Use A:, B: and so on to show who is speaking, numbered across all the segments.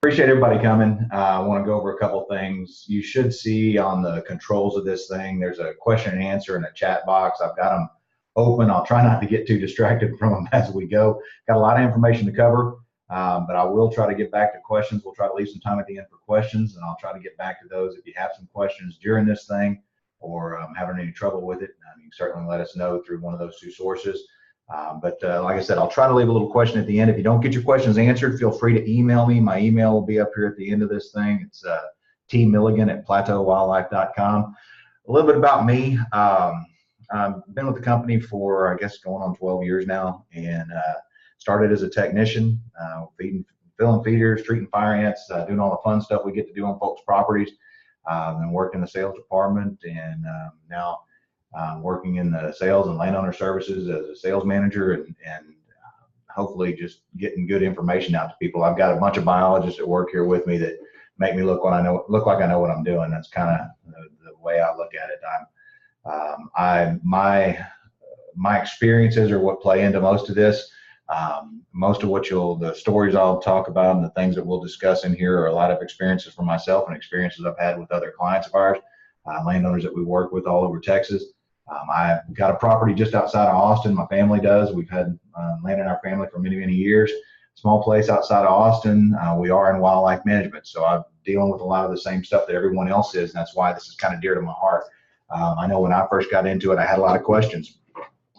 A: Appreciate everybody coming. I want to go over a couple things. You should see on the controls of this thing, there's a question and answer in a chat box. I've got them open. I'll try not to get too distracted from them as we go. Got a lot of information to cover, but I will try to get back to questions. We'll try to leave some time at the end for questions, and I'll try to get back to those. If you have some questions during this thing or having any trouble with it, you can certainly let us know through one of those two sources. Like I said, I'll try to leave a little question at the end. If you don't get your questions answered, feel free to email me. My email will be up here at the end of this thing. It's tmilligan@plateauvildlife.com. A little bit about me. I've been with the company for, I guess, going on 12 years now, and started as a technician, filling feeders, treating fire ants, doing all the fun stuff we get to do on folks' properties, and worked in the sales department, and now working in the sales and landowner services as a sales manager, and hopefully just getting good information out to people. I've got a bunch of biologists that work here with me that make me look like I know what I'm doing. That's kind of the way I look at it. My experiences are what play into most of this. Most of the stories I'll talk about and the things that we'll discuss in here are a lot of experiences for myself and experiences I've had with other clients of ours, landowners that we work with all over Texas. I've got a property just outside of Austin. My family does. We've had land in our family for many, many years. Small place outside of Austin. We are in wildlife management, so I'm dealing with a lot of the same stuff that everyone else is, and that's why this is kind of dear to my heart. I know when I first got into it, I had a lot of questions.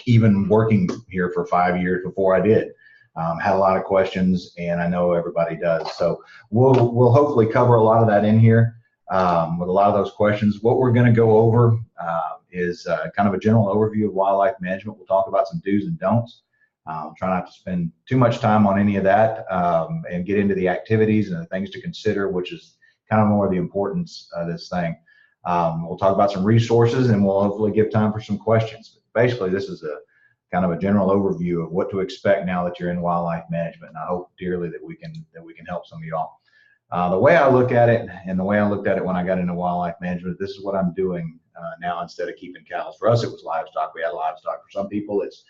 A: Even working here for 5 years before I did, had a lot of questions, and I know everybody does. So we'll hopefully cover a lot of that in here with a lot of those questions. What we're going to go over is kind of a general overview of wildlife management. We'll talk about some do's and don'ts. Try not to spend too much time on any of that, and get into the activities and the things to consider, which is kind of more the importance of this thing. We'll talk about some resources, and we'll hopefully give time for some questions. But basically, this is a kind of a general overview of what to expect now that you're in wildlife management, and I hope dearly that we can help some of y'all. The way I look at it, and the way I looked at it when I got into wildlife management, this is what I'm doing now instead of keeping cows. For us, it was livestock. We had livestock. For some people, it's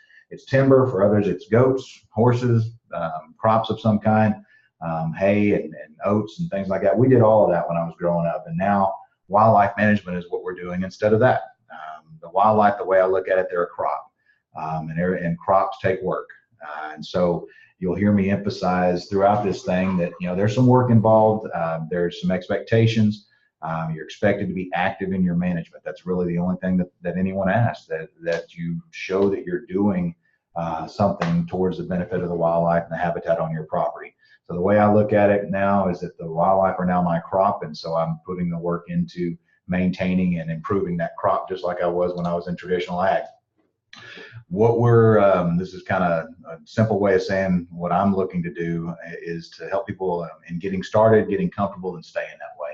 A: timber. For others, it's goats, horses, crops of some kind, hay and oats and things like that. We did all of that when I was growing up, and now wildlife management is what we're doing instead of that. The wildlife, the way I look at it, they're a crop, and crops take work, and so you'll hear me emphasize throughout this thing that there's some work involved. There's some expectations. You're expected to be active in your management. That's really the only thing that anyone asks, that you show that you're doing something towards the benefit of the wildlife and the habitat on your property. So the way I look at it now is that the wildlife are now my crop, and so I'm putting the work into maintaining and improving that crop, just like I was when I was in traditional ag. This is kind of a simple way of saying what I'm looking to do is to help people in getting started, getting comfortable, and staying that way.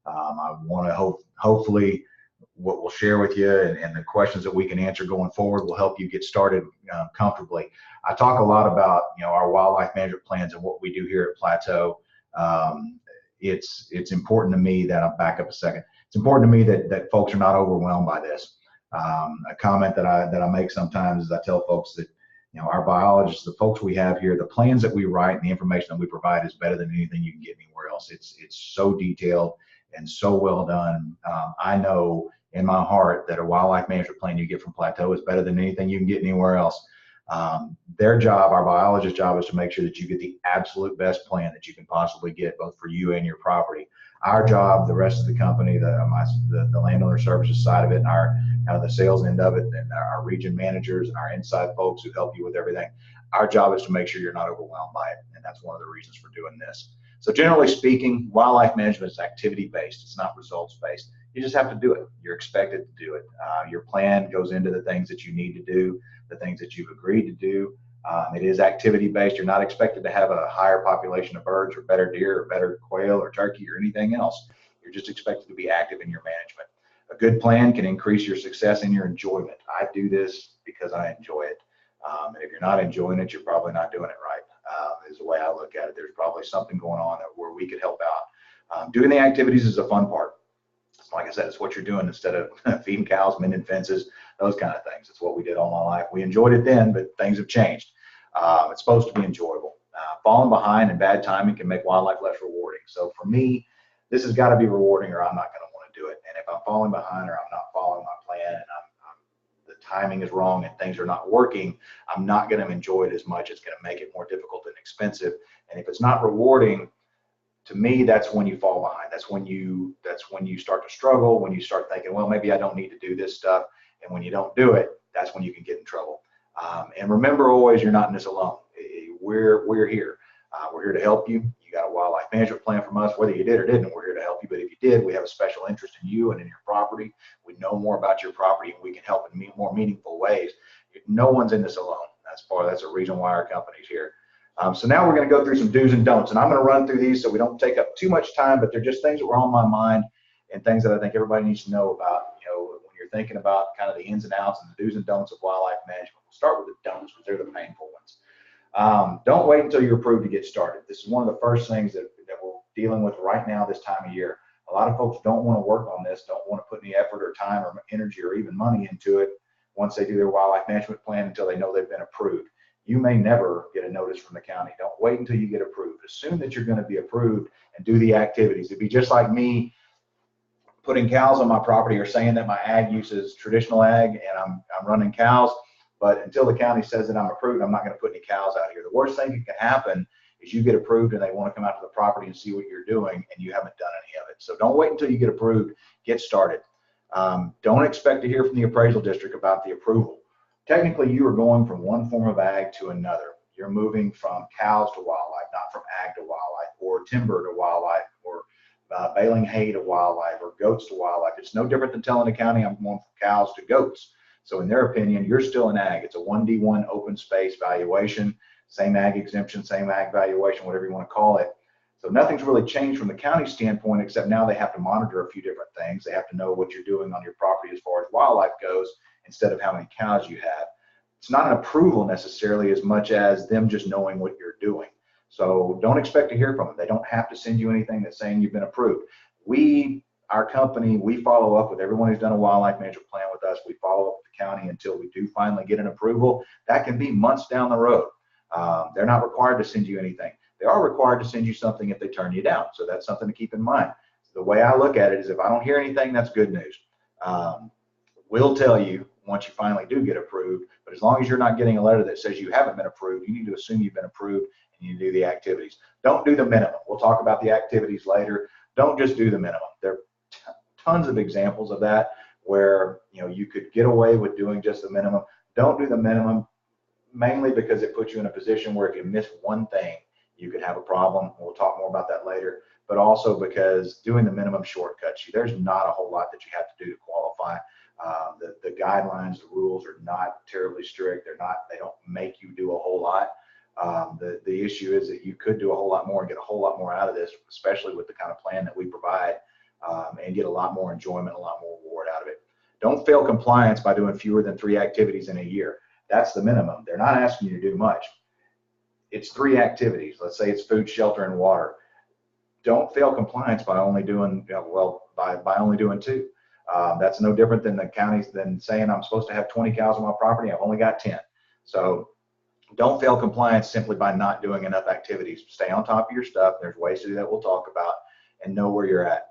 A: I want to hopefully what we'll share with you and the questions that we can answer going forward will help you get started comfortably. I talk a lot about our wildlife management plans and what we do here at Plateau. It's important to me that I'll back up a second. It's important to me that folks are not overwhelmed by this. A comment that I make sometimes is I tell folks that our biologists, the folks we have here, the plans that we write and the information that we provide is better than anything you can get anywhere else. It's so detailed and so well done. I know in my heart that a wildlife management plan you get from Plateau is better than anything you can get anywhere else. Their job, our biologist's job, is to make sure that you get the absolute best plan that you can possibly get, both for you and your property. Our job, the rest of the company, the landowner services side of it, and our kind of the sales end of it, and our region managers and our inside folks who help you with everything. Our job is to make sure you're not overwhelmed by it, and that's one of the reasons for doing this. So generally speaking, wildlife management is activity-based. It's not results-based. You just have to do it. You're expected to do it. Your plan goes into the things that you need to do, the things that you've agreed to do. It is activity-based. You're not expected to have a higher population of birds or better deer or better quail or turkey or anything else. You're just expected to be active in your management. A good plan can increase your success and your enjoyment. I do this because I enjoy it. And if you're not enjoying it, you're probably not doing it right, is the way I look at it. There's probably something going on where we could help out. Doing the activities is a fun part. Like I said, it's what you're doing instead of feeding cows, mending fences, those kind of things. It's what we did all my life. We enjoyed it then, but things have changed. It's supposed to be enjoyable. falling behind and bad timing can make wildlife less rewarding. So for me, this has got to be rewarding or I'm not going to want to do it. And if I'm falling behind or I'm not following my plan and the timing is wrong and things are not working, I'm not going to enjoy it as much. It's going to make it more difficult and expensive. And if it's not rewarding, to me, that's when you fall behind. That's when you start to struggle, when you start thinking, well, maybe I don't need to do this stuff. And when you don't do it, that's when you can get in trouble. And remember always, you're not in this alone. We're here. We're here to help you. You got a wildlife management plan from us, whether you did or didn't, we're here to help you. But if you did, we have a special interest in you and in your property. We know more about your property and we can help in more meaningful ways. No one's in this alone. That's a reason why our company's here. So now we're going to go through some do's and don'ts, and I'm going to run through these so we don't take up too much time, but they're just things that were on my mind and things that I think everybody needs to know about, when you're thinking about kind of the ins and outs and the do's and don'ts of wildlife management. We'll start with the don'ts because they're the painful ones. Don't wait until you're approved to get started. This is one of the first things that we're dealing with right now this time of year. A lot of folks don't want to work on this, don't want to put any effort or time or energy or even money into it once they do their wildlife management plan until they know they've been approved. You may never get a notice from the county. Don't wait until you get approved. Assume that you're going to be approved and do the activities. It'd be just like me putting cows on my property or saying that my ag uses traditional ag and I'm running cows, but until the county says that I'm approved, I'm not going to put any cows out here. The worst thing that can happen is you get approved and they want to come out to the property and see what you're doing and you haven't done any of it. So don't wait until you get approved. Get started. Don't expect to hear from the appraisal district about the approval. Technically, you are going from one form of ag to another. You're moving from cows to wildlife, not from ag to wildlife, or timber to wildlife, or baling hay to wildlife, or goats to wildlife. It's no different than telling the county I'm going from cows to goats. So in their opinion, you're still an ag. It's a 1D1 open space valuation, same ag exemption, same ag valuation, whatever you want to call it. So nothing's really changed from the county standpoint, except now they have to monitor a few different things. They have to know what you're doing on your property as far as wildlife goes, instead of how many cows you have. It's not an approval necessarily as much as them just knowing what you're doing. So don't expect to hear from them. They don't have to send you anything that's saying you've been approved. Our company, we follow up with everyone who's done a wildlife management plan with us. We follow up with the county until we do finally get an approval. That can be months down the road. They're not required to send you anything. They are required to send you something if they turn you down. So that's something to keep in mind. The way I look at it is if I don't hear anything, that's good news. We'll tell you once you finally do get approved, but as long as you're not getting a letter that says you haven't been approved, you need to assume you've been approved and you do the activities. Don't do the minimum. We'll talk about the activities later. Don't just do the minimum. There are tons of examples of that where you could get away with doing just the minimum. Don't do the minimum, mainly because it puts you in a position where if you miss one thing, you could have a problem. We'll talk more about that later, but also because doing the minimum shortcuts you. There's not a whole lot that you have to do to qualify. The guidelines, the rules are not terribly strict. They don't make you do a whole lot. The issue is that you could do a whole lot more and get a whole lot more out of this, especially with the kind of plan that we provide, and get a lot more enjoyment, a lot more reward out of it. Don't fail compliance by doing fewer than 3 activities in a year. That's the minimum. They're not asking you to do much. It's 3 activities. Let's say it's food, shelter, and water. Don't fail compliance by only doing, by only doing 2. That's no different than the counties than saying I'm supposed to have 20 cows on my property. I've only got 10. So don't fail compliance simply by not doing enough activities. Stay on top of your stuff. There's ways to do that we'll talk about, and know where you're at.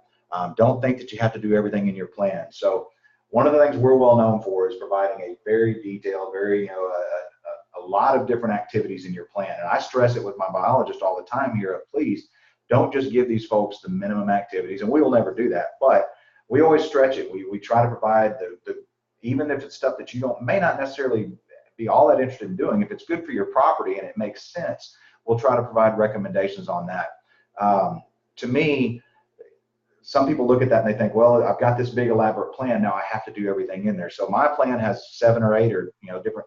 A: Don't think that you have to do everything in your plan. So one of the things we're well known for is providing a very detailed, a lot of different activities in your plan. And I stress it with my biologist all the time here. Please don't just give these folks the minimum activities, and we will never do that. But we always stretch it. We try to provide even if it's stuff that you may not necessarily be all that interested in doing. If it's good for your property and it makes sense, we'll try to provide recommendations on that. To me, some people look at that and they think, well, I've got this big elaborate plan. Now I have to do everything in there. So my plan has 7 or 8 or different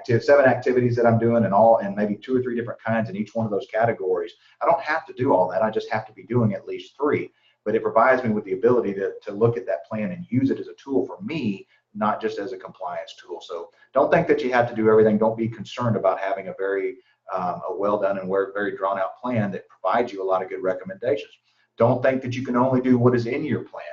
A: 7 activities that I'm doing, and maybe 2 or 3 different kinds in each one of those categories. I don't have to do all that. I just have to be doing at least 3. But it provides me with the ability to look at that plan and use it as a tool for me, not just as a compliance tool. So don't think that you have to do everything. Don't be concerned about having a well done and very drawn out plan that provides you a lot of good recommendations. Don't think that you can only do what is in your plan.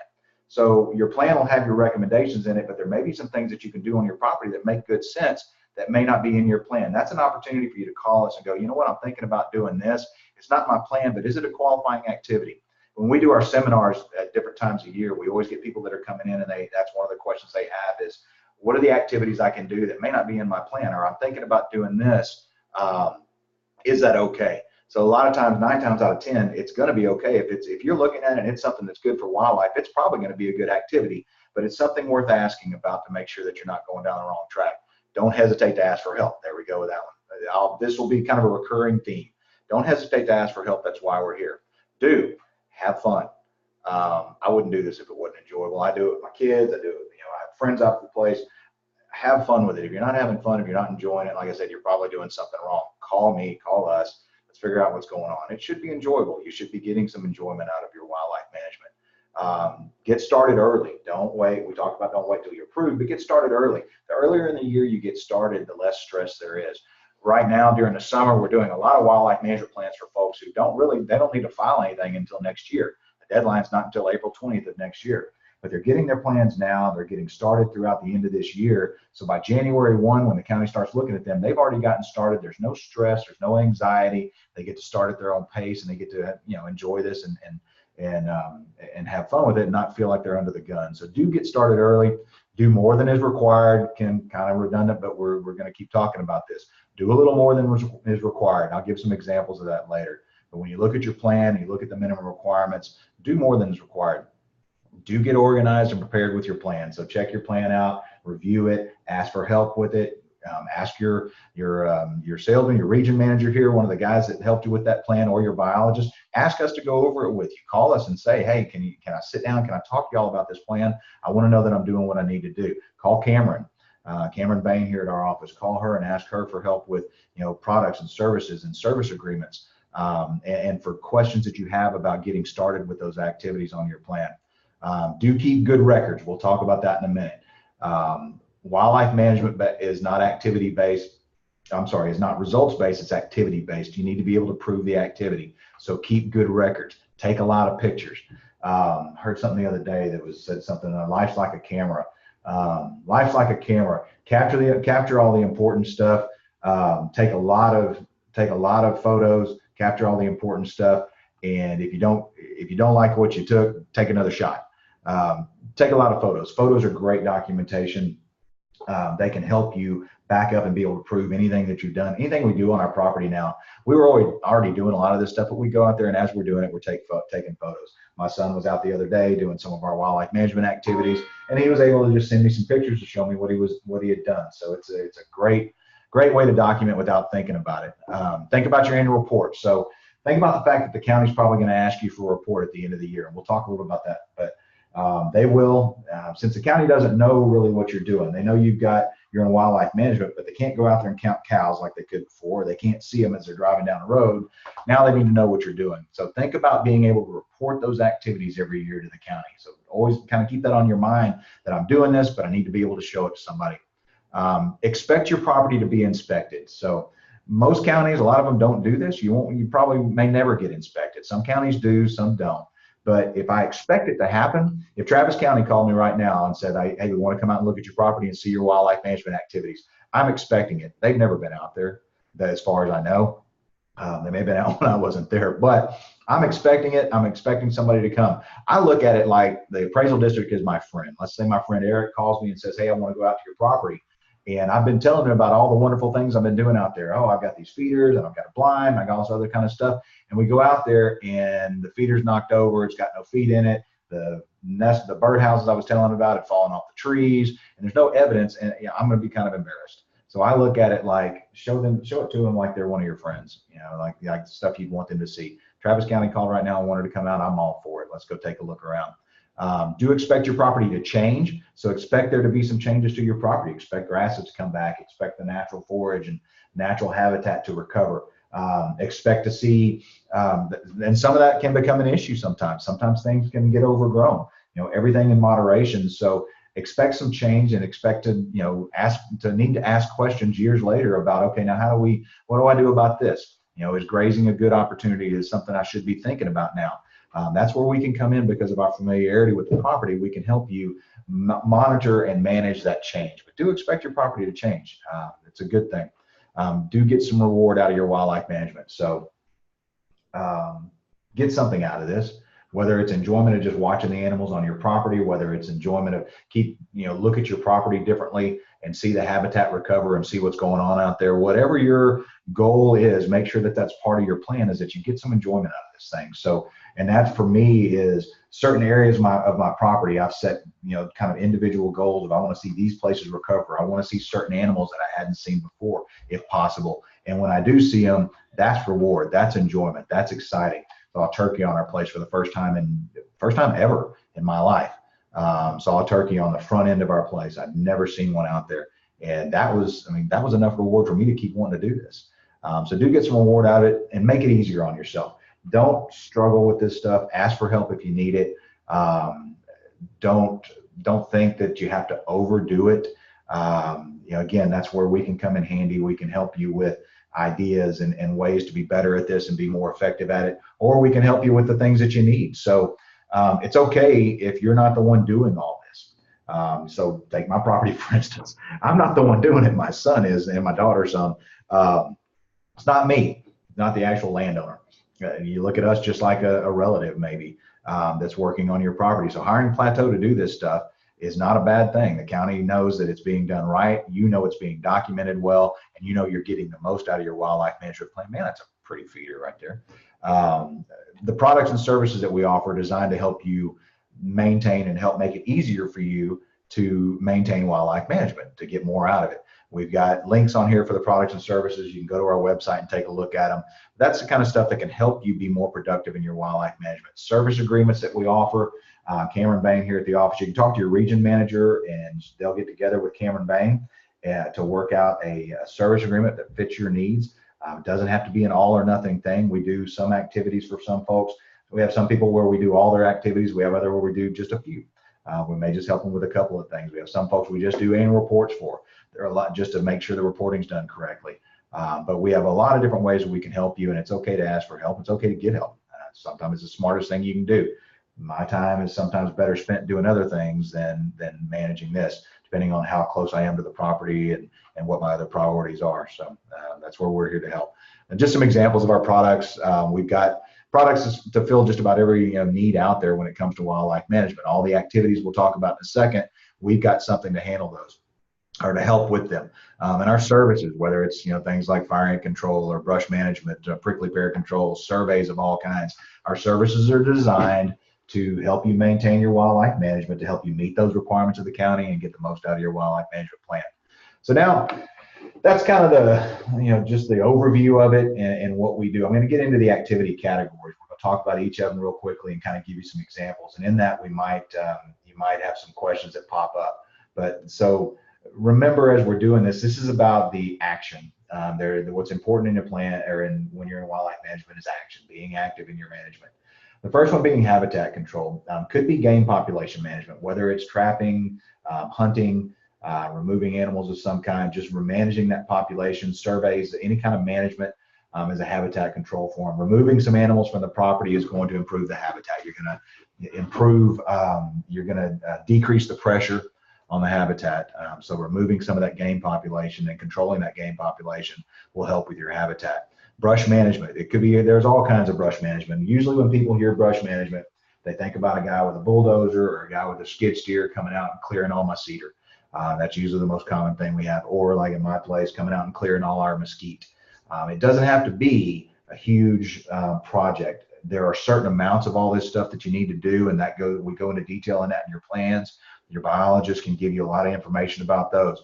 A: So your plan will have your recommendations in it, but there may be some things that you can do on your property that make good sense that may not be in your plan. That's an opportunity for you to call us and go, you know what, I'm thinking about doing this. It's not my plan, but is it a qualifying activity? When we do our seminars at different times a year, we always get people that are coming in, and that's one of the questions they have is, what are the activities I can do that may not be in my plan, or I'm thinking about doing this. Is that okay? So a lot of times, 9 times out of 10, it's going to be okay. If you're looking at it and it's something that's good for wildlife, it's probably going to be a good activity, but it's something worth asking about to make sure that you're not going down the wrong track. Don't hesitate to ask for help. There we go with that one. This will be kind of a recurring theme. Don't hesitate to ask for help. That's why we're here. Have fun. I wouldn't do this if it wasn't enjoyable. I do it with my kids. I do it, I have friends out at the place. Have fun with it. If you're not having fun, if you're not enjoying it, like I said, you're probably doing something wrong. Call me, call us. Let's figure out what's going on. It should be enjoyable. You should be getting some enjoyment out of your wildlife management. Get started early. Don't wait. We talked about don't wait till you're approved, but get started early. The earlier in the year you get started, the less stress there is. Right now, during the summer, we're doing a lot of wildlife management plans for folks who they don't need to file anything until next year. The deadline's not until April 20th of next year. But they're getting their plans now. They're getting started throughout the end of this year. So by January 1, when the county starts looking at them, they've already gotten started. There's no stress. There's no anxiety. They get to start at their own pace, and they get to enjoy this and have fun with it and not feel like they're under the gun. So do get started early. Do more than is required. Kind of redundant, but we're going to keep talking about this. Do a little more than is required. I'll give some examples of that later. But when you look at your plan, you look at the minimum requirements, do more than is required. Do get organized and prepared with your plan. So check your plan out, review it, ask for help with it. Ask your salesman, your region manager here, one of the guys that helped you with that plan, or your biologist. Ask us to go over it with you. Call us and say, hey, can I sit down? Can I talk to y'all about this plan? I want to know that I'm doing what I need to do. Call Cameron. Cameron Bain here at our office. Call her and ask her for help with products and services and service agreements, and for questions that you have about getting started with those activities on your plan. Do keep good records. We'll talk about that in a minute. Wildlife management is not activity-based. Is not results-based. It's activity-based. You need to be able to prove the activity. So keep good records. Take a lot of pictures. Heard something the other day that said something. Life's like a camera. Life's like a camera. Capture all the important stuff. Take a lot of photos. Capture all the important stuff. And if you don't like what you took, take another shot. Take a lot of photos. Photos are great documentation. They can help you back up and be able to prove anything that you've done. Anything we do on our property now, we were already doing a lot of this stuff, but we go out there and as we're doing it, we're taking photos. My son was out the other day doing some of our wildlife management activities, and he was able to just send me some pictures to show me what he had done. So it's a great way to document without thinking about it. Think about your annual report. So think about the fact that the county's probably going to ask you for a report at the end of the year, and we'll talk a little about that. But they will, since the county doesn't know really what you're doing. They know you're in wildlife management, but they can't go out there and count cows like they could before. They can't see them as they're driving down the road. Now they need to know what you're doing. So think about being able to report those activities every year to the county. So always kind of keep that on your mind, that I'm doing this, but I need to be able to show it to somebody. Expect your property to be inspected. So most counties, a lot of them don't do this. You probably may never get inspected. Some counties do, some don't. But if I expect it to happen, if Travis County called me right now and said, hey, we want to come out and look at your property and see your wildlife management activities, I'm expecting it. They've never been out there, as far as I know. They may have been out when I wasn't there, but I'm expecting it. I'm expecting somebody to come. I look at it like the appraisal district is my friend. Let's say my friend Eric calls me and says, hey, I want to go out to your property. And I've been telling him about all the wonderful things I've been doing out there. Oh, I've got these feeders, and I've got a blind, I got all this other kind of stuff. And we go out there, and the feeder's knocked over. It's got no feed in it. The birdhouses I was telling him about had fallen off the trees, and there's no evidence. And I'm going to be kind of embarrassed. So I look at it like show it to them like they're one of your friends. Like the stuff you'd want them to see. Travis County called right now and wanted to come out. I'm all for it. Let's go take a look around. Do expect your property to change. So expect there to be some changes to your property. Expect grasses to come back. Expect the natural forage and natural habitat to recover. Expect to see, and some of that can become an issue sometimes. Sometimes things can get overgrown. Everything in moderation. So expect some change and expect to, need to ask questions years later about, okay, now what do I do about this? Is grazing a good opportunity? Is something I should be thinking about now? That's where we can come in because of our familiarity with the property. We can help you monitor and manage that change. But do expect your property to change. It's a good thing. Do get some reward out of your wildlife management. So get something out of this, whether it's enjoyment of just watching the animals on your property, whether it's enjoyment of look at your property differently and see the habitat recover and see what's going on out there. Whatever your goal is, make sure that that's part of your plan, is that you get some enjoyment out of this thing. So, and that for me is certain areas of my property. I've set, kind of individual goals of, I want to see these places recover. I want to see certain animals that I hadn't seen before, if possible. And when I do see them, that's reward, that's enjoyment, that's exciting. Saw a turkey on our place for the first time ever in my life. Saw a turkey on the front end of our place. I'd never seen one out there. And that was enough reward for me to keep wanting to do this. So do get some reward out of it and make it easier on yourself. Don't struggle with this stuff. Ask for help if you need it. Don't think that you have to overdo it. Again, that's where we can come in handy. We can help you with ideas and ways to be better at this and be more effective at it, or we can help you with the things that you need. So it's okay if you're not the one doing all this. So take my property, for instance. I'm not the one doing it. My son is, and my daughter's son. It's not me, not the actual landowner. You look at us just like a relative maybe that's working on your property. So hiring Plateau to do this stuff is not a bad thing. The county knows that it's being done right. It's being documented well, and you're getting the most out of your wildlife management plan. Man, that's a pretty feeder right there. The products and services that we offer are designed to help you maintain and help make it easier for you to maintain wildlife management, to get more out of it. We've got links on here for the products and services. You can go to our website and take a look at them. That's the kind of stuff that can help you be more productive in your wildlife management. Service agreements that we offer. Cameron Bain here at the office. You can talk to your region manager and they'll get together with Cameron Bain to work out a service agreement that fits your needs. It doesn't have to be an all or nothing thing. We do some activities for some folks. We have some people where we do all their activities. We have other where we do just a few. We may just help them with a couple of things. We have some folks we just do annual reports for. There are a lot just to make sure the reporting's done correctly. But we have a lot of different ways that we can help you, and it's okay to ask for help. It's okay to get help. Sometimes it's the smartest thing you can do. My time is sometimes better spent doing other things than managing this, depending on how close I am to the property and what my other priorities are. So that's where we're here to help. And just some examples of our products. We've got products to fill just about every need out there when it comes to wildlife management. All the activities we'll talk about in a second, we've got something to handle those or to help with them. And our services, whether it's things like fire ant control or brush management, prickly pear control, surveys of all kinds. Our services are designed to help you maintain your wildlife management, to help you meet those requirements of the county and get the most out of your wildlife management plan. So now that's kind of the, just the overview of it and what we do. I'm going to get into the activity categories. We're going to talk about each of them real quickly and kind of give you some examples. And in that, you might have some questions that pop up. But so remember, as we're doing this, this is about the action. What's important in your plan or when you're in wildlife management is action, being active in your management. The first one being habitat control. Could be game population management, whether it's trapping, hunting, removing animals of some kind, just managing that population, surveys, any kind of management is a habitat control form. Removing some animals from the property is going to improve the habitat. You're going to improve, decrease the pressure on the habitat. So removing some of that game population and controlling that game population will help with your habitat. Brush management. It could be, there's all kinds of brush management. Usually when people hear brush management, they think about a guy with a bulldozer or a guy with a skid steer coming out and clearing all my cedar. That's usually the most common thing we have. Or like in my place, coming out and clearing all our mesquite. It doesn't have to be a huge project. There are certain amounts of all this stuff that you need to do, and we go into detail on that in your plans. Your biologist can give you a lot of information about those.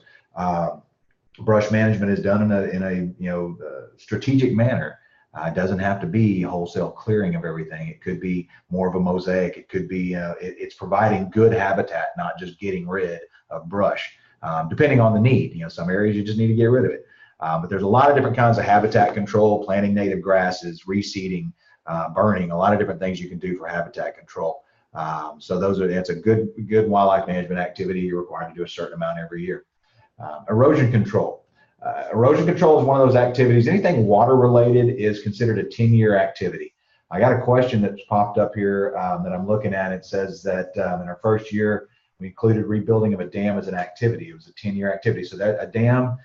A: Brush management is done in a strategic manner. It doesn't have to be wholesale clearing of everything. It could be more of a mosaic. It could be it's providing good habitat, not just getting rid of brush, depending on the need. Some areas you just need to get rid of it. But there's a lot of different kinds of habitat control, planting native grasses, reseeding, burning, a lot of different things you can do for habitat control. So that's a good wildlife management activity. You're required to do a certain amount every year. Erosion control. Erosion control is one of those activities. Anything water related is considered a 10-year activity. I got a question that's popped up here that I'm looking at. It says that in our first year, we included rebuilding of a dam as an activity. It was a 10-year activity. So that a dam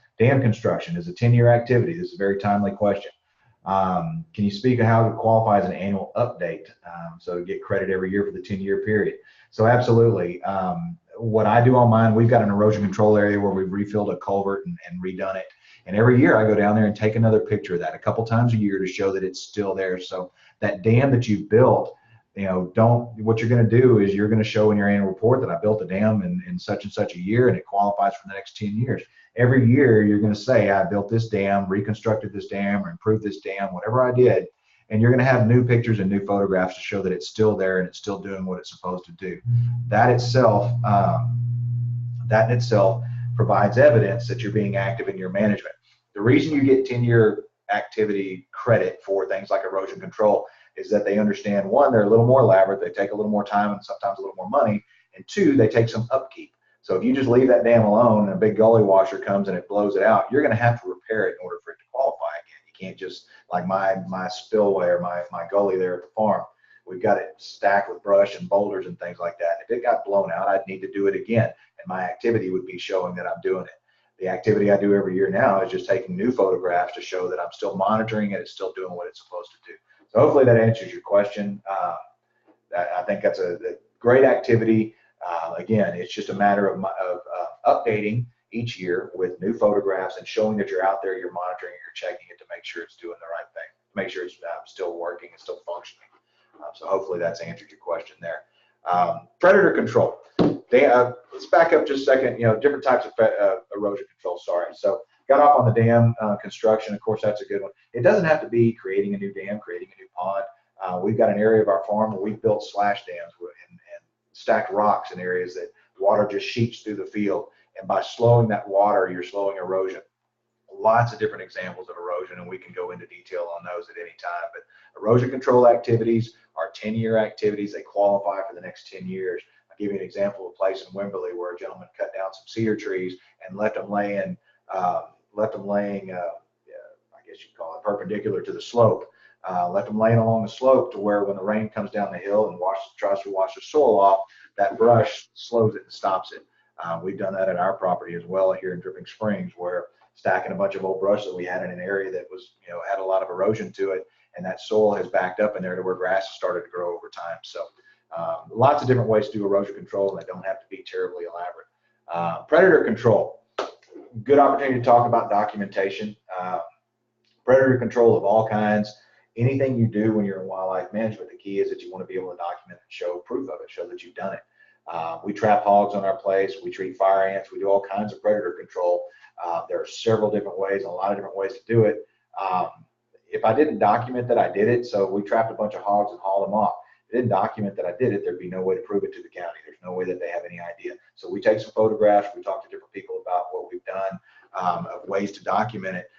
A: construction is a 10-year activity. This is a very timely question. Can you speak of how it qualifies as an annual update? So to get credit every year for the 10-year period. So absolutely. What I do on mine, we've got an erosion control area where we've refilled a culvert and redone it. And every year I go down there and take another picture of that a couple times a year to show that it's still there. So that dam that you built, what you're going to do is you're going to show in your annual report that I built a dam in such and such a year and it qualifies for the next 10 years. Every year you're going to say, I built this dam, reconstructed this dam, or improved this dam, whatever I did. And you're going to have new pictures and new photographs to show that it's still there and it's still doing what it's supposed to do. That in itself provides evidence that you're being active in your management. The reason you get 10-year activity credit for things like erosion control is that they understand, one, they're a little more elaborate, they take a little more time and sometimes a little more money, and two, they take some upkeep. So if you just leave that dam alone and a big gully washer comes and it blows it out, you're going to have to repair it in order for it to qualify again. You can't just, like my spillway or my gully there at the farm, we've got it stacked with brush and boulders and things like that. If it got blown out, I'd need to do it again, and my activity would be showing that I'm doing it. The activity I do every year now is just taking new photographs to show that I'm still monitoring it, it's still doing what it's supposed to do. So hopefully that answers your question. I think that's a great activity. Again, it's just a matter of updating each year with new photographs and showing that you're out there, you're monitoring it, you're checking it to make sure it's doing the right thing, make sure it's still working and still functioning. So hopefully that's answered your question there. Predator control. Let's back up just a second. Different types of erosion control. Sorry. So got off on the dam construction. Of course, that's a good one. It doesn't have to be creating a new dam, creating a new pond. We've got an area of our farm where we've built slash dams and stacked rocks in areas that water just sheets through the field. And by slowing that water, you're slowing erosion. Lots of different examples of erosion, and we can go into detail on those at any time. But erosion control activities are 10-year activities. They qualify for the next 10 years. I'll give you an example of a place in Wimberley where a gentleman cut down some cedar trees and left them laying, I guess you'd call it perpendicular to the slope. Left them laying along the slope to where when the rain comes down the hill and tries to wash the soil off, that brush slows it and stops it. We've done that at our property as well here in Dripping Springs, where stacking a bunch of old brush that we had in an area that was, had a lot of erosion to it, and that soil has backed up in there to where grass has started to grow over time. So lots of different ways to do erosion control, and they don't have to be terribly elaborate. Predator control, good opportunity to talk about documentation. Predator control of all kinds. Anything you do when you're in wildlife management, the key is that you want to be able to document and show proof of it, show that you've done it. We trap hogs on our place, we treat fire ants, we do all kinds of predator control. There are several different ways and a lot of different ways to do it. If I didn't document that I did it, so we trapped a bunch of hogs and hauled them off, if I didn't document that I did it, there'd be no way to prove it to the county. There's no way that they have any idea. So we take some photographs, we talk to different people about what we've done, of ways to document it.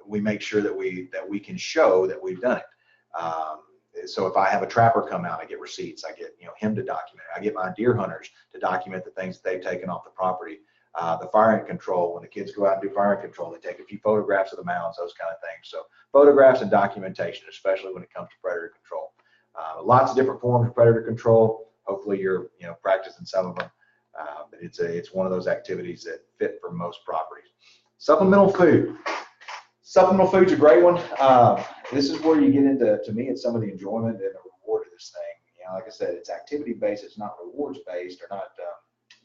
A: We make sure that we can show that we've done it. So if I have a trapper come out, I get receipts. I get him to document it. I get my deer hunters to document the things that they've taken off the property. The fire ant control, when the kids go out and do fire ant control, they take a few photographs of the mounds, those kind of things. So photographs and documentation, especially when it comes to predator control. Lots of different forms of predator control. Hopefully you're practicing some of them. But it's one of those activities that fit for most properties. Supplemental food. Supplemental food's a great one. This is where you get into, to me, it's some of the enjoyment and the reward of this thing. Like I said, it's activity based. It's not rewards based or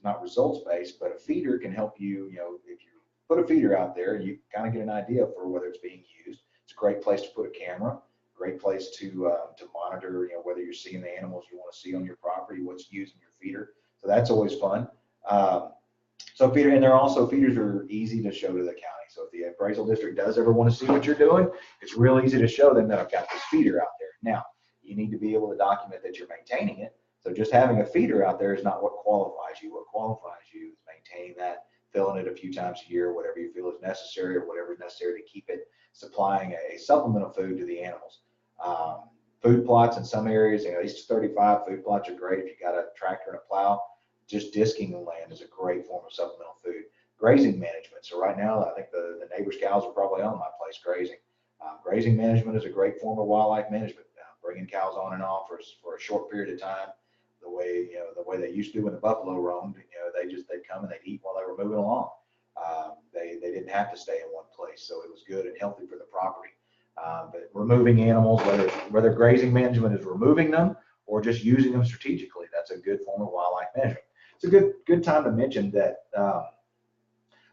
A: not results based. But a feeder can help you. If you put a feeder out there, you kind of get an idea for whether it's being used. It's a great place to put a camera. Great place to monitor. Whether you're seeing the animals you want to see on your property, what's used in your feeder. So that's always fun. So feeder, and feeders are easy to show to the county. So if the appraisal district does ever want to see what you're doing, it's real easy to show them that I've got this feeder out there. Now, you need to be able to document that you're maintaining it. So just having a feeder out there is not what qualifies you. What qualifies you is maintaining that, filling it a few times a year, whatever you feel is necessary or whatever is necessary to keep it supplying a supplemental food to the animals. Food plots in some areas, East 35 food plots are great if you got a tractor and a plow. Just disking the land is a great form of supplemental food. Grazing management. So right now, I think the neighbors' cows are probably on my place grazing. Grazing management is a great form of wildlife management. bringing cows on and off for a short period of time, the way they used to when the buffalo roamed. They'd come and they'd eat while they were moving along. They didn't have to stay in one place, so it was good and healthy for the property. But removing animals, whether grazing management is removing them or just using them strategically, that's a good form of wildlife management. It's a good time to mention that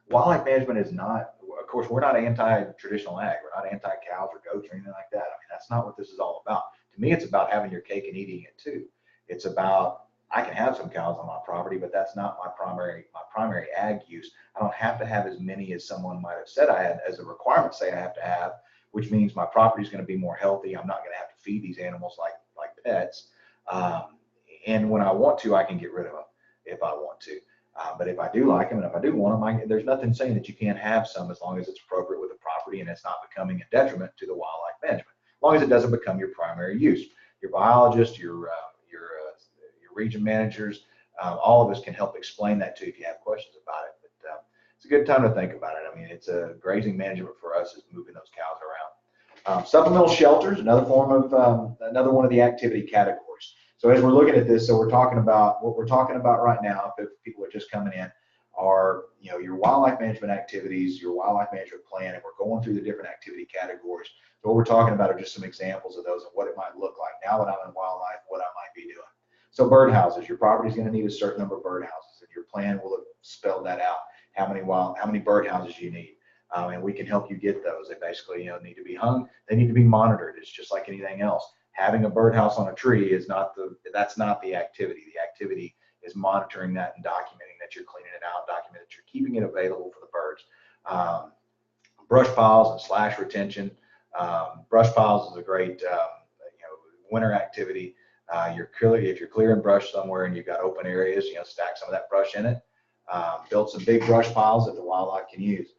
A: wildlife management is not, of course, we're not anti-traditional ag. We're not anti-cows or goats or anything like that. I mean, that's not what this is all about. To me, it's about having your cake and eating it too. It's about, I can have some cows on my property, but that's not my primary ag use. I don't have to have as many as someone might have said I had as a requirement say I have to have, which means my property is going to be more healthy. I'm not going to have to feed these animals like pets. And when I want to, I can get rid of them if I want to. But if I do like them and if I do want them, there's nothing saying that you can't have some as long as it's appropriate with the property and it's not becoming a detriment to the wildlife management, as long as it doesn't become your primary use. Your biologists, your region managers, all of us can help explain that to you if you have questions about it. But it's a good time to think about it. I mean, it's a grazing management for us is moving those cows around. Supplemental shelters, another form of another one of the activity categories. So as we're looking at this, so what we're talking about right now, if people are just coming in, are your wildlife management activities, your wildlife management plan, and we're going through the different activity categories. So what we're talking about are just some examples of those and what it might look like now that I'm in wildlife, what I might be doing. So birdhouses, your property is going to need a certain number of birdhouses, and your plan will have spelled that out. How many birdhouses you need, and we can help you get those. They basically need to be hung. They need to be monitored. It's just like anything else. Having a birdhouse on a tree that's not the activity. The activity is monitoring that and documenting that you're cleaning it out, documenting that you're keeping it available for the birds. Brush piles and slash retention. Brush piles is a great winter activity. If you're clearing brush somewhere and you've got open areas, stack some of that brush in it. Build some big brush piles that the wildlife can use.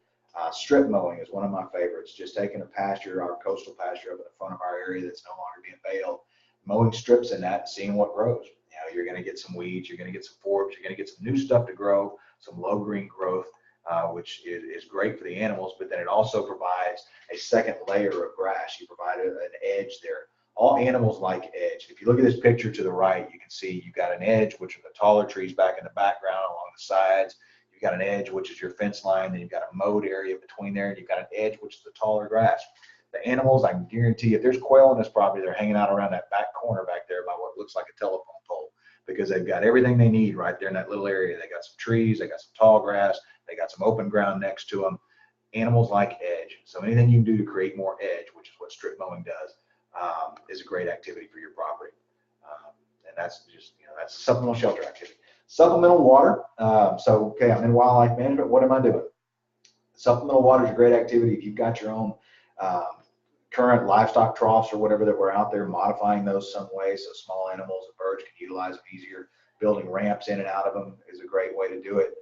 A: Strip mowing is one of my favorites. Just taking a pasture, our coastal pasture up in the front of our area that's no longer being baled, mowing strips in that and seeing what grows. You're going to get some weeds, you're going to get some forbs, you're going to get some new stuff to grow, some low green growth, which is great for the animals, but then it also provides a second layer of grass. You provide an edge there. All animals like edge. If you look at this picture to the right, you can see you've got an edge, which are the taller trees back in the background along the sides. You've got an edge, which is your fence line. Then you've got a mowed area between there, and you've got an edge, which is the taller grass. The animals, I can guarantee, if there's quail in this property, they're hanging out around that back corner back there by what looks like a telephone pole, because they've got everything they need right there in that little area. They got some trees, they got some tall grass, they got some open ground next to them. Animals like edge. So anything you can do to create more edge, which is what strip mowing does, is a great activity for your property. And that's just, that's a supplemental shelter activity. Supplemental water. Okay, I'm in wildlife management. What am I doing? Supplemental water is a great activity. If you've got your own current livestock troughs or whatever that were out there, modifying those some way so small animals and birds can utilize them easier. Building ramps in and out of them is a great way to do it.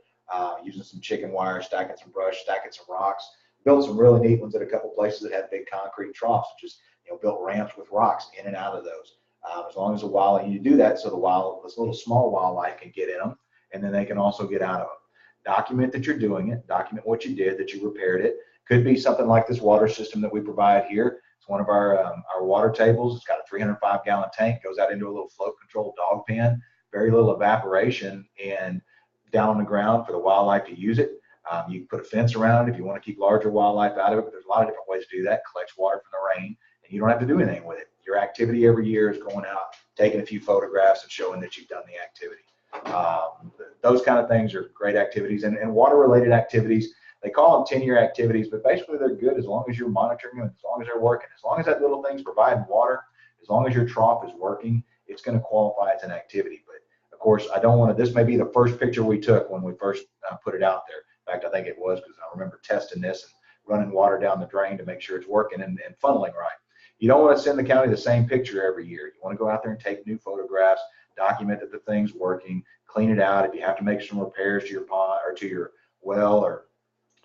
A: Using some chicken wire, stacking some brush, stacking some rocks. Built some really neat ones at a couple places that had big concrete troughs. Just built ramps with rocks in and out of those. As long as the wildlife, you do that so this little small wildlife can get in them, and then they can also get out of them. Document that you're doing it. Document what you did, that you repaired it. Could be something like this water system that we provide here. It's one of our water tables. It's got a 305-gallon tank. Goes out into a little flow-controlled dog pen. Very little evaporation and down on the ground for the wildlife to use it. You can put a fence around it if you want to keep larger wildlife out of it, but there's a lot of different ways to do that. Collects water from the rain, and you don't have to do anything with it. Your activity every year is going out, taking a few photographs and showing that you've done the activity. Those kind of things are great activities. And water-related activities, they call them 10-year activities, but basically they're good as long as you're monitoring them, as long as they're working. As long as that little thing's providing water, as long as your trough is working, it's going to qualify as an activity. But of course, I don't want to, this may be the first picture we took when we first put it out there. In fact, I think it was, because I remember testing this and running water down the drain to make sure it's working and funneling right. You don't want to send the county the same picture every year. You want to go out there and take new photographs, document that the thing's working, clean it out. If you have to make some repairs to your pond or to your well or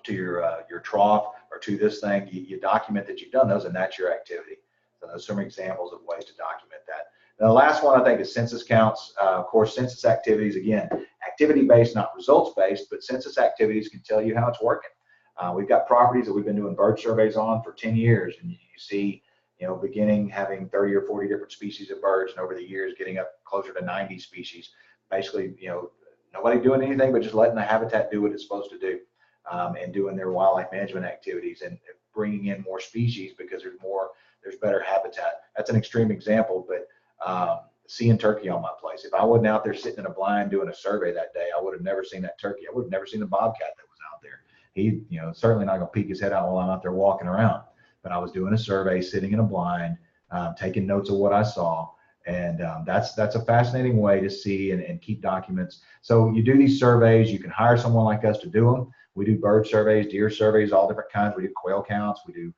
A: to your trough or to this thing, you document that you've done those, and that's your activity. So those are some examples of ways to document that. Now, the last one I think is census counts. Of course, census activities, again, activity-based, not results-based, but census activities can tell you how it's working. We've got properties that we've been doing bird surveys on for 10 years, and you see beginning having 30 or 40 different species of birds, and over the years getting up closer to 90 species. Basically, nobody doing anything but just letting the habitat do what it's supposed to do, and doing their wildlife management activities and bringing in more species because there's better habitat. That's an extreme example, but seeing turkey on my place. If I wasn't out there sitting in a blind doing a survey that day, I would have never seen that turkey. I would have never seen the bobcat that was out there. He, certainly not going to peek his head out while I'm out there walking around. But I was doing a survey, sitting in a blind, taking notes of what I saw. And that's a fascinating way to see and keep documents. So you do these surveys. You can hire someone like us to do them. We do bird surveys, deer surveys, all different kinds. We do quail counts. We do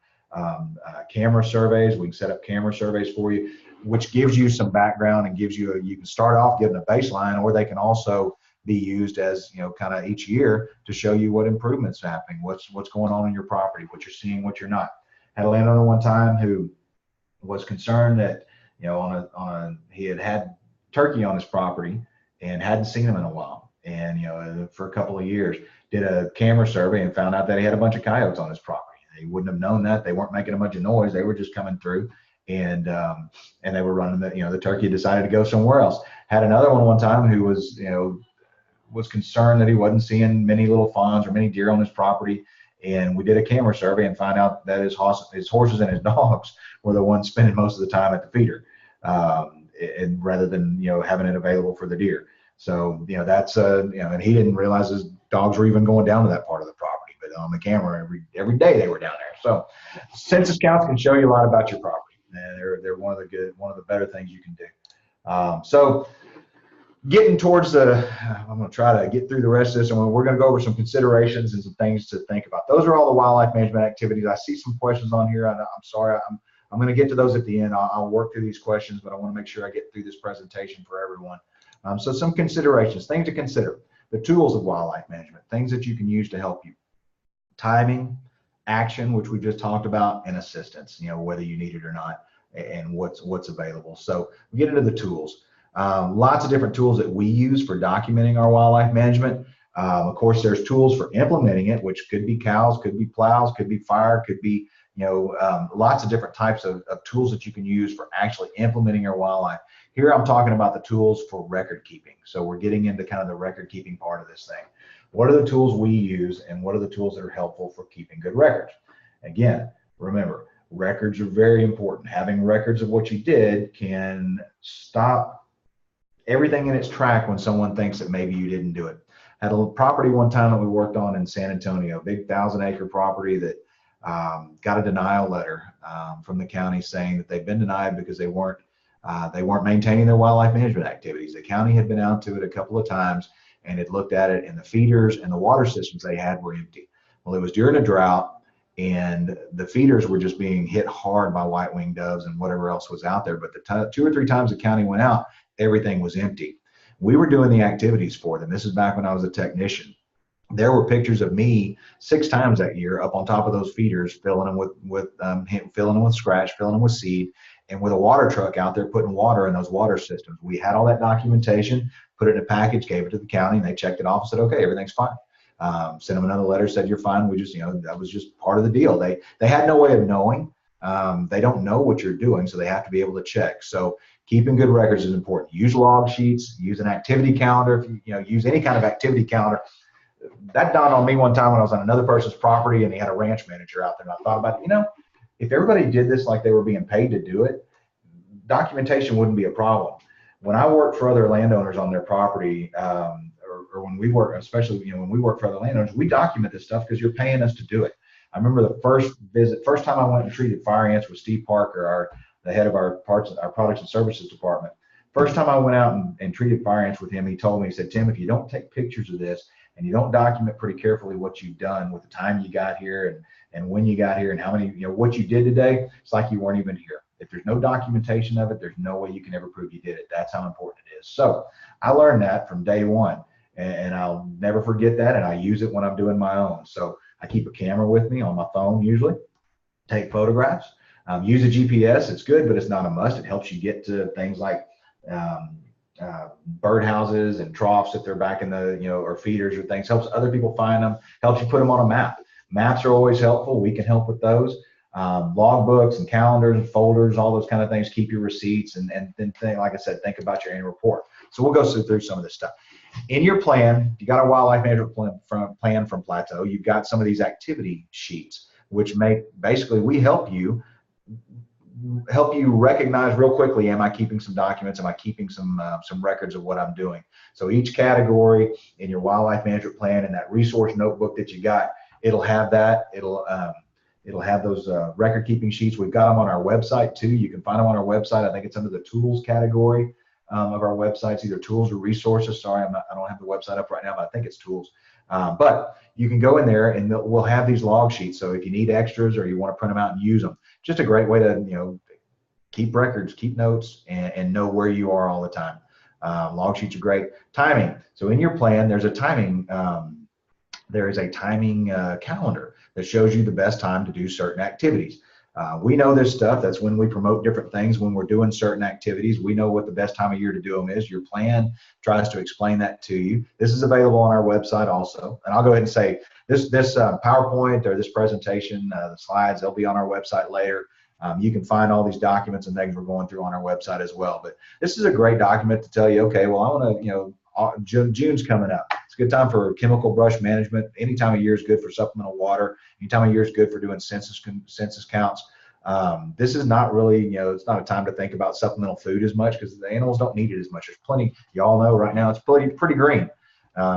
A: camera surveys. We can set up camera surveys for you, which gives you some background and gives you you can start off giving a baseline, or they can also be used as, kind of each year to show you what improvements are happening, what's going on in your property, what you're seeing, what you're not. Had a landowner one time who was concerned that, he had turkey on his property and hadn't seen them in a while. And, for a couple of years, did a camera survey and found out that he had a bunch of coyotes on his property. They wouldn't have known that. They weren't making a bunch of noise. They were just coming through, and they were running the turkey decided to go somewhere else. Had another one time who was concerned that he wasn't seeing many little fawns or many deer on his property. And we did a camera survey and found out that his horses and his dogs were the ones spending most of the time at the feeder, and rather than, having it available for the deer. So, that's, and he didn't realize his dogs were even going down to that part of the property, but on the camera every day they were down there. So census counts can show you a lot about your property, and they're one of the better things you can do. So getting towards I'm going to try to get through the rest of this, and we're going to go over some considerations and some things to think about. Those are all the wildlife management activities. I see some questions on here. I'm sorry. I'm going to get to those at the end. I'll work through these questions, but I want to make sure I get through this presentation for everyone. So some considerations, things to consider. The tools of wildlife management, things that you can use to help you. Timing, action, which we just talked about, and assistance, whether you need it or not, and what's available. So we get into the tools. Lots of different tools that we use for documenting our wildlife management. Of course, there's tools for implementing it, which could be cows, could be plows, could be fire, could be, lots of different types of tools that you can use for actually implementing your wildlife. Here I'm talking about the tools for record keeping. So we're getting into kind of the record keeping part of this thing. What are the tools we use, and what are the tools that are helpful for keeping good records? Again, remember, records are very important. Having records of what you did can stop everything in its track when someone thinks that maybe you didn't do it. Had a property one time that we worked on in San Antonio, a big 1,000-acre property that got a denial letter from the county saying that they've been denied because they weren't maintaining their wildlife management activities. The county had been out to it a couple of times and had looked at it, and the feeders and the water systems they had were empty. Well, it was during a drought, and the feeders were just being hit hard by white-winged doves and whatever else was out there. But the 2 or 3 times the county went out, everything was empty. We were doing the activities for them. This is back when I was a technician. There were pictures of me 6 times that year up on top of those feeders, filling them with scratch, filling them with seed, and with a water truck out there putting water in those water systems. We had all that documentation, put it in a package, gave it to the county, and they checked it off and said, okay, everything's fine. Sent them another letter, said, you're fine. We just, that was just part of the deal. They had no way of knowing. They don't know what you're doing, so they have to be able to check. So keeping good records is important. Use log sheets, use an activity calendar. If you use any kind of activity calendar. That dawned on me one time when I was on another person's property and he had a ranch manager out there, and I thought about it, if everybody did this like they were being paid to do it, documentation wouldn't be a problem. When I worked for other landowners on their property, or when we work, especially when we work for other landowners, we document this stuff because you're paying us to do it. I remember the first time I went and treated fire ants with Steve Parker, the head of our products and services department. First time I went out and treated fire ants with him, he told me, he said, Tim, if you don't take pictures of this and you don't document pretty carefully what you've done with the time you got here and when you got here and how many, what you did today, it's like you weren't even here. If there's no documentation of it, there's no way you can ever prove you did it. That's how important it is. So I learned that from day one, and I'll never forget that, and I use it when I'm doing my own. So I keep a camera with me on my phone usually, take photographs, use a GPS. It's good, but it's not a must. It helps you get to things like birdhouses and troughs if they're back in the, or feeders or things. Helps other people find them, helps you put them on a map. Maps are always helpful. We can help with those. log books and calendars and folders, all those kind of things. Keep your receipts, and then like I said, think about your annual report. So we'll go through some of this stuff. In your plan, you got a wildlife management plan from Plateau. You've got some of these activity sheets, which basically we help you recognize real quickly, am I keeping some documents? Am I keeping some records of what I'm doing? So each category in your wildlife management plan, in that resource notebook that you got, it'll have that. It'll have those record keeping sheets. We've got them on our website too. You can find them on our website. I think it's under the tools category of our websites, either tools or resources. Sorry, I don't have the website up right now, but I think it's tools. But you can go in there and we'll have these log sheets. So if you need extras or you want to print them out and use them, just a great way to keep records, keep notes, and know where you are all the time. Log sheets are great. Timing. So in your plan, there's a timing. There is a timing calendar that shows you the best time to do certain activities. We know this stuff. That's when we promote different things. When we're doing certain activities, we know what the best time of year to do them is. Your plan tries to explain that to you. This is available on our website also. And I'll go ahead and say this PowerPoint or this presentation, the slides, they'll be on our website later. You can find all these documents and things we're going through on our website as well. But this is a great document to tell you, okay, well, I want to, June's coming up. It's a good time for chemical brush management. Any time of year is good for supplemental water. Any time of year is good for doing census counts. This is not really, it's not a time to think about supplemental food as much because the animals don't need it as much. There's plenty. Y'all know right now it's pretty green.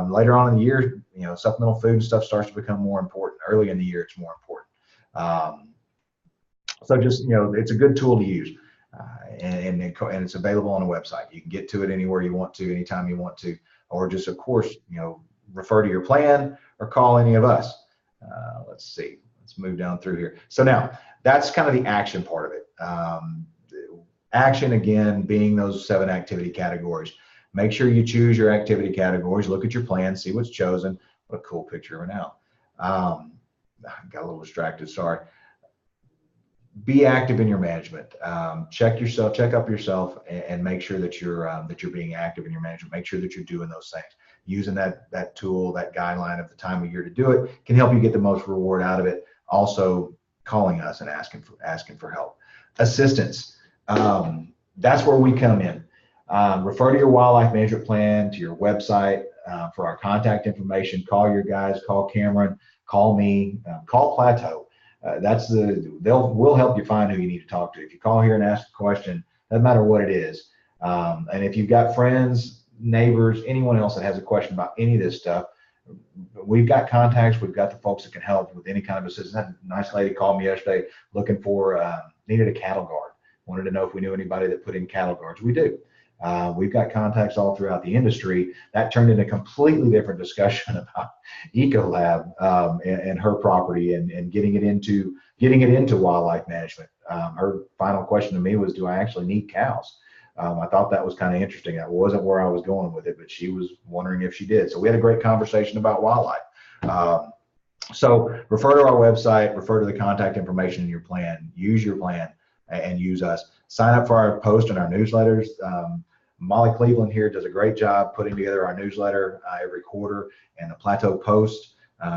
A: Later on in the year, supplemental food and stuff starts to become more important. Early in the year, it's more important. So just, it's a good tool to use, and it's available on the website. You can get to it anywhere you want to, anytime you want to, or just, of course, refer to your plan or call any of us. Let's see. Let's move down through here. So now that's kind of the action part of it. Action, again, being those 7 activity categories. Make sure you choose your activity categories. Look at your plan, see what's chosen. What a cool picture right now. Got a little distracted, sorry. Be active in your management. Check up yourself, and make sure that you're being active in your management. Make sure that you're doing those things. Using that tool, that guideline of the time of year to do it can help you get the most reward out of it. Also, calling us and asking for help. Assistance. That's where we come in. Refer to your wildlife management plan, to your website for our contact information. Call your guys. Call Cameron. Call me. Call Plateau. We'll help you find who you need to talk to. If you call here and ask a question, doesn't matter what it is. And if you've got friends, neighbors, anyone else that has a question about any of this stuff, we've got contacts. We've got the folks that can help with any kind of assistance. That nice lady called me yesterday looking for, needed a cattle guard. Wanted to know if we knew anybody that put in cattle guards. We do. We've got contacts all throughout the industry. That turned into a completely different discussion about Ecolab and her property and getting it into wildlife management. Her final question to me was, do I actually need cows? I thought that was kind of interesting. That wasn't where I was going with it, but she was wondering if she did. So we had a great conversation about wildlife. So refer to our website, refer to the contact information in your plan, use your plan, and use us. Sign up for our post and our newsletters. Molly Cleveland here does a great job putting together our newsletter every quarter, and the Plateau Post,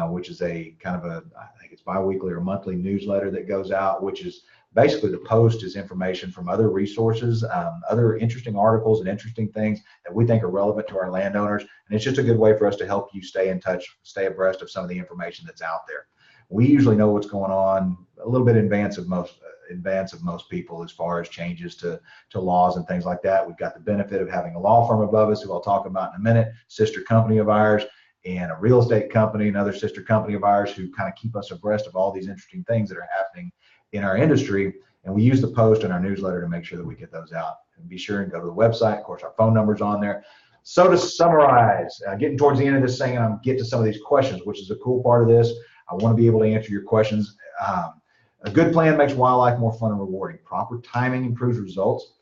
A: which is a kind of I think it's bi-weekly or monthly newsletter that goes out, which is basically, the post is information from other resources, other interesting articles and interesting things that we think are relevant to our landowners. And it's just a good way for us to help you stay in touch, stay abreast of some of the information that's out there. We usually know what's going on a little bit in advance of most people as far as changes to laws and things like that. We've got the benefit of having a law firm above us, who I'll talk about in a minute, sister company of ours, and a real estate company, another sister company of ours, who kind of keep us abreast of all these interesting things that are happening in our industry. And we use the post and our newsletter to make sure that we get those out. And be sure and go to the website. Of course, our phone number's on there. So to summarize, getting towards the end of this thing, and I'm getting to some of these questions, which is a cool part of this. I want to be able to answer your questions. A good plan makes wildlife more fun and rewarding. Proper timing improves results.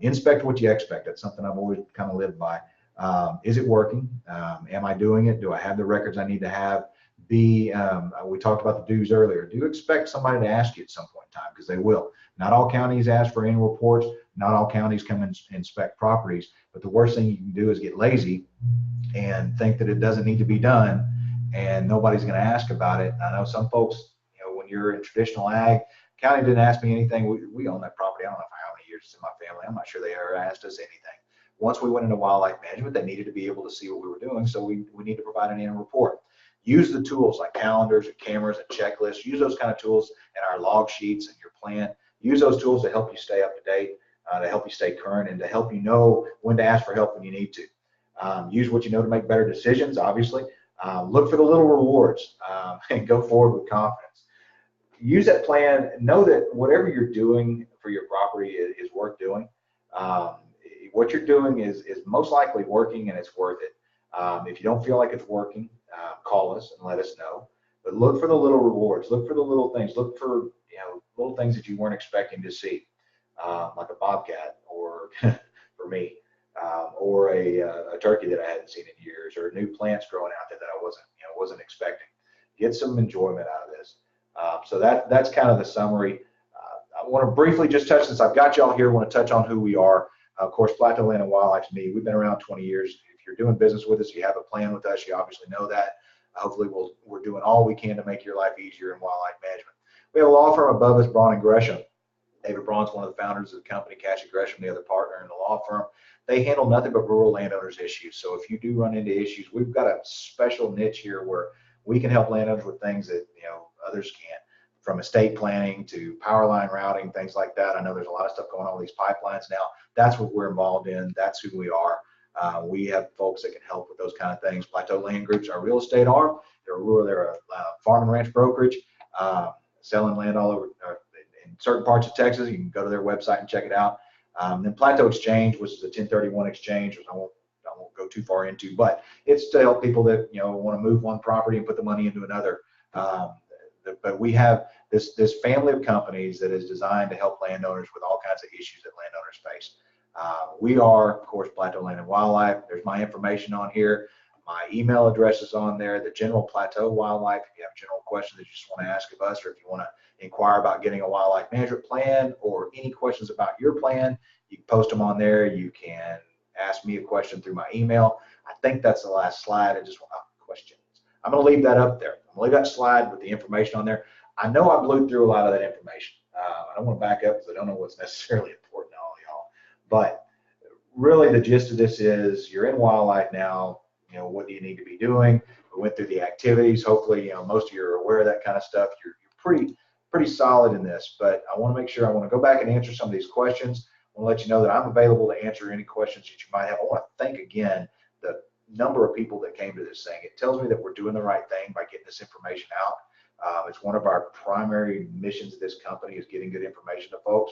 A: Inspect what you expect. That's something I've always kind of lived by. Is it working? Am I doing it? Do I have the records I need to have? We talked about the dues earlier. Do expect somebody to ask you at some point in time, because they will. Not all counties ask for annual reports. Not all counties come and inspect properties. But the worst thing you can do is get lazy and think that it doesn't need to be done, and nobody's going to ask about it. I know some folks, when you're in traditional ag, county didn't ask me anything. We own that property. I don't know for how many years it's in my family. I'm not sure they ever asked us anything. Once we went into wildlife management, they needed to be able to see what we were doing, so we need to provide an annual report. Use the tools like calendars and cameras and checklists. Use those kind of tools in our log sheets and your plan. Use those tools to help you stay up to date, to help you stay current, and to help you know when to ask for help when you need to. Use what you know to make better decisions, obviously. Look for the little rewards and go forward with confidence. Use that plan. Know that whatever you're doing for your property is worth doing. What you're doing is most likely working, and it's worth it. If you don't feel like it's working, call us and let us know. But look for the little rewards. Look for the little things. Look for little things that you weren't expecting to see, like a bobcat, or for me, or a turkey that I hadn't seen in years, or new plants growing out there that I wasn't expecting. Get some enjoyment out of this. So that's kind of the summary. I want to briefly just touch, since I've got y'all here, I want to touch on who we are. Of course, Plateau Land and Wildlife to me, we've been around 20 years. If you're doing business with us, you have a plan with us, you obviously know that. Hopefully we're doing all we can to make your life easier in wildlife management. We have a law firm above us, Braun and Gresham. David Braun's one of the founders of the company, Cassie Gresham, the other partner in the law firm. They handle nothing but rural landowners issues. So if you do run into issues, we've got a special niche here where we can help landowners with things that others can't, from estate planning to power line routing, things like that. I know there's a lot of stuff going on with these pipelines now. That's what we're involved in. That's who we are. We have folks that can help with those kind of things. Plateau Land Group's our real estate arm. They're a farm and ranch brokerage, selling land all over in certain parts of Texas. You can go to their website and check it out. Then Plateau Exchange, which is a 1031 exchange, which I won't go too far into, but it's to help people that want to move one property and put the money into another. But we have this family of companies that is designed to help landowners with all kinds of issues that landowners face. We are, of course, Plateau Land and Wildlife. There's my information on here. My email address is on there. The General Plateau Wildlife. If you have general questions that you just want to ask of us, or if you want to inquire about getting a wildlife management plan, or any questions about your plan, you can post them on there. You can ask me a question through my email. I think that's the last slide. I just want questions. I'm going to leave that up there. I'm going to leave that slide with the information on there. I know I blew through a lot of that information. I don't want to back up because I don't know what's necessarily important to all of y'all. But really the gist of this is you're in wildlife now. What do you need to be doing? We went through the activities. Hopefully, most of you are aware of that kind of stuff. You're pretty solid in this. But I want to make sure, I want to go back and answer some of these questions. I want to let you know that I'm available to answer any questions that you might have. I want to thank again the number of people that came to this thing. It tells me that we're doing the right thing by getting this information out. It's one of our primary missions of this company, is getting good information to folks.